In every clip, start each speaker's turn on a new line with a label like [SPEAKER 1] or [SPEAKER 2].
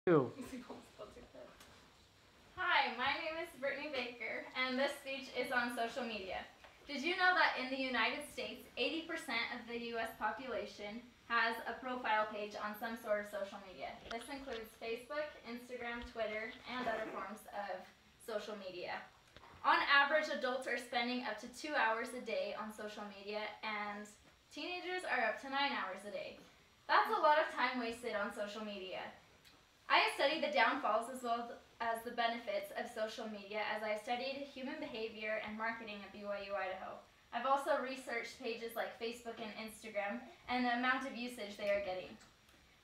[SPEAKER 1] Ew.
[SPEAKER 2] Hi, my name is Brittany Baker, and this speech is on social media. Did you know that in the United States, 80% of the U.S. population has a profile page on some sort of social media? This includes Facebook, Instagram, Twitter, and other forms of social media. On average, adults are spending up to 2 hours a day on social media, and teenagers are up to 9 hours a day. That's a lot of time wasted on social media. I have studied the downfalls as well as the benefits of social media as I have studied human behavior and marketing at BYU, Idaho. I've also researched pages like Facebook and Instagram and the amount of usage they are getting.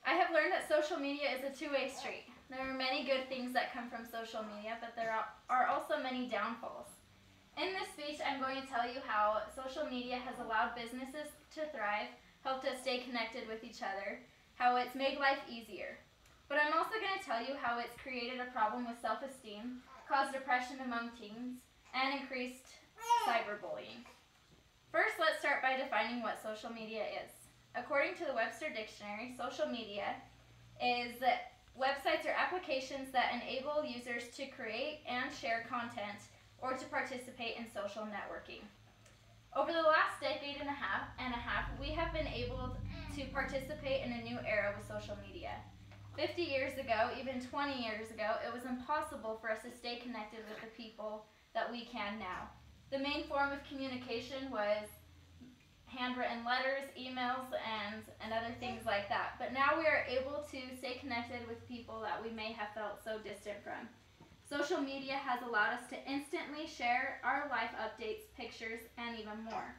[SPEAKER 2] I have learned that social media is a two-way street. There are many good things that come from social media, but there are also many downfalls. In this speech, I'm going to tell you how social media has allowed businesses to thrive, helped us stay connected with each other, how it's made life easier. But I'm also going to tell you how it's created a problem with self-esteem, caused depression among teens, and increased cyberbullying. First, let's start by defining what social media is. According to the Webster Dictionary, social media is websites or applications that enable users to create and share content or to participate in social networking. Over the last decade and a half, we have been able to participate in a new era with social media. 50 years ago, even 20 years ago, it was impossible for us to stay connected with the people that we can now. The main form of communication was handwritten letters, emails, and other things like that. But now we are able to stay connected with people that we may have felt so distant from. Social media has allowed us to instantly share our life updates, pictures, and even more.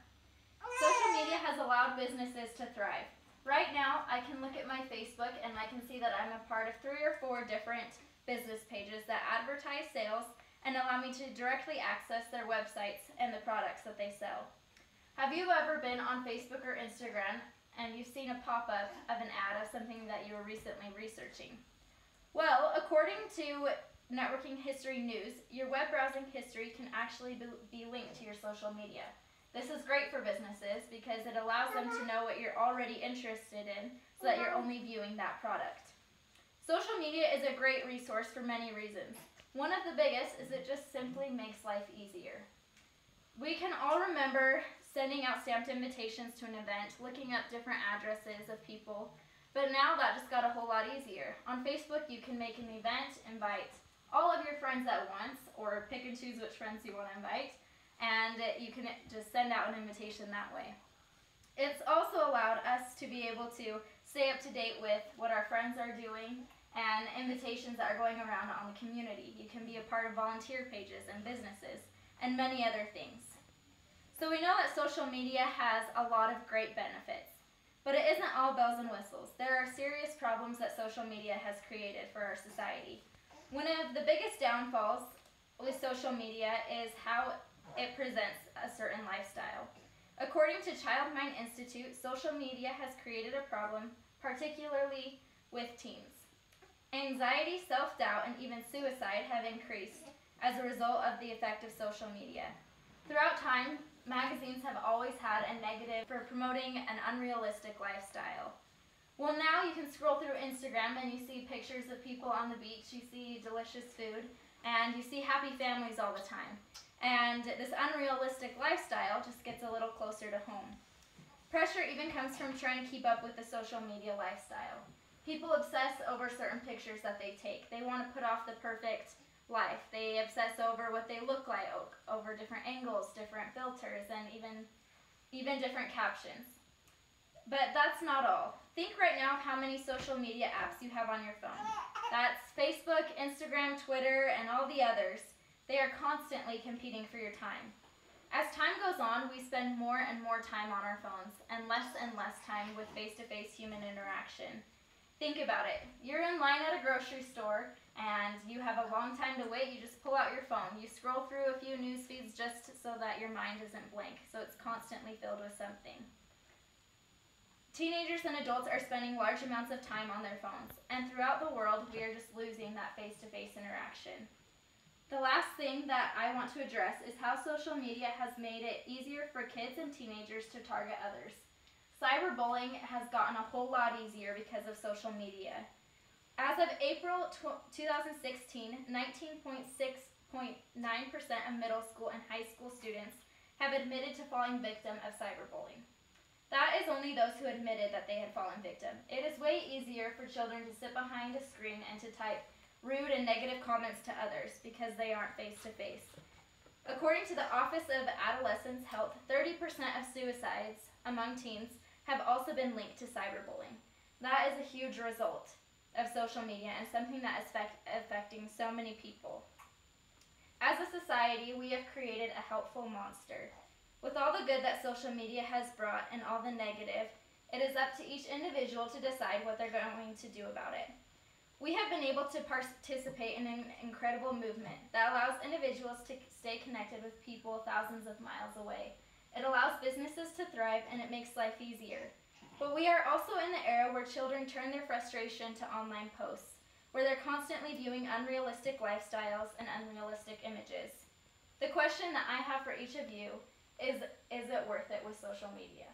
[SPEAKER 2] Social media has allowed businesses to thrive. Right now, I can look at my Facebook and I can see that I'm a part of 3 or 4 different business pages that advertise sales and allow me to directly access their websites and the products that they sell. Have you ever been on Facebook or Instagram and you've seen a pop-up of an ad of something that you were recently researching? Well, according to Networking History News, your web browsing history can actually be linked to your social media. This is great for businesses because it allows them to know what you're already interested in so that you're only viewing that product. Social media is a great resource for many reasons. One of the biggest is it just simply makes life easier. We can all remember sending out stamped invitations to an event, looking up different addresses of people, but now that just got a whole lot easier. On Facebook, you can make an event, invite all of your friends at once, or pick and choose which friends you want to invite, and you can just send out an invitation that way. It's also allowed us to be able to stay up to date with what our friends are doing and invitations that are going around on the community. You can be a part of volunteer pages and businesses and many other things. So we know that social media has a lot of great benefits, but it isn't all bells and whistles. There are serious problems that social media has created for our society. One of the biggest downfalls with social media is how it presents a certain lifestyle. According to Child Mind Institute, social media has created a problem, particularly with teens. Anxiety, self-doubt, and even suicide have increased as a result of the effect of social media. Throughout time, magazines have always had a negative for promoting an unrealistic lifestyle. Well, now you can scroll through Instagram and you see pictures of people on the beach, you see delicious food, and you see happy families all the time. And this unrealistic lifestyle just gets a little closer to home. Pressure even comes from trying to keep up with the social media lifestyle. People obsess over certain pictures that they take. They want to put off the perfect life. They obsess over what they look like, over different angles, different filters, and even different captions. But that's not all. Think right now of how many social media apps you have on your phone. That's Facebook, Instagram, Twitter, and all the others. They are constantly competing for your time. As time goes on, we spend more and more time on our phones and less time with face-to-face human interaction. Think about it. You're in line at a grocery store and you have a long time to wait. You just pull out your phone. You scroll through a few news feeds just so that your mind isn't blank, so it's constantly filled with something. Teenagers and adults are spending large amounts of time on their phones, and throughout the world, we are just losing that face-to-face interaction. The last thing that I want to address is how social media has made it easier for kids and teenagers to target others. Cyberbullying has gotten a whole lot easier because of social media. As of April 2016, 19.6% of middle school and high school students have admitted to falling victim of cyberbullying. That is only those who admitted that they had fallen victim. It is way easier for children to sit behind a screen and to type rude and negative comments to others because they aren't face to face. According to the Office of Adolescent Health, 30% of suicides among teens have also been linked to cyberbullying. That is a huge result of social media and something that is affecting so many people. As a society, we have created a helpful monster. With all the good that social media has brought and all the negative, it is up to each individual to decide what they're going to do about it. We have been able to participate in an incredible movement that allows individuals to stay connected with people thousands of miles away. It allows businesses to thrive and it makes life easier. But we are also in the era where children turn their frustration to online posts, where they're constantly viewing unrealistic lifestyles and unrealistic images. The question that I have for each of you is it worth it with social media?